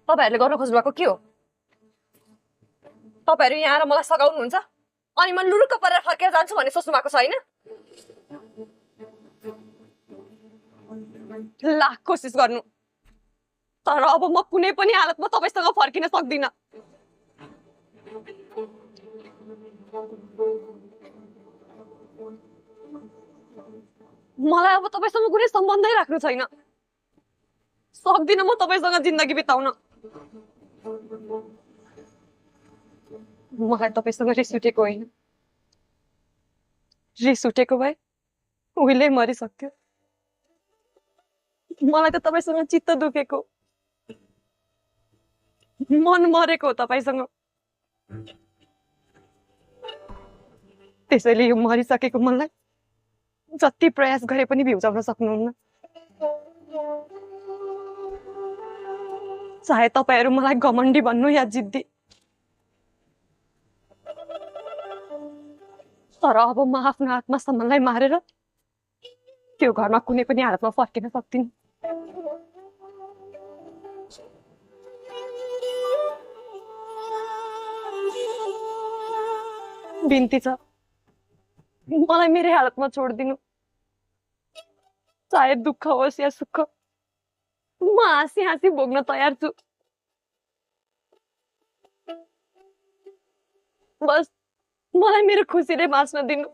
तपाईहरुले गर्न खोज्नु भएको के हो? तपाईहरु यहाँ आएर मलाई सघाउनुहुन्छ अनि म लुरुक्क परेर फर्केर जान्छु भन्ने सोच्नु भएको छ हैन? लाख कोसिस गर्नु तर अब म कुनै पनि हालतमा तपाईसँग फर्किन सक्दिन। मलाई अब तपाईसँग कुनै सम्बन्धै राख्नु छैन। सक्दिन म तपाईसँग जिन्दगी बिताउन। मलाई तपाईसँग रिस उठेको होइन। रिस उठेको भए उहिले मरिसक्थ्यो। मलाई त तपाईसँग चित्त दुखेको, मन मरेको हो तपाईसँग। त्यसैले यो मरिसकेको मनलाई जति प्रयास गरे पनि भिउजाउन सक्नुहुन्न। चाहे तपाईहरु मलाई घमण्डी भन्नु या जिद्दी, तर अब म आफ्नो आत्मसम्मानलाई मारेर त्यो घरमा कुनै पनि हालतमा फर्किन सक्दिन। बिन्ती छ मलाई मेरै हालतमा छोड्दिनु। चाहे दुःख होस् या सुख म हाँसी हाँसी भोग्न तयार छु। बस मलाई मेरो खुसीले बाँच्न दिनु।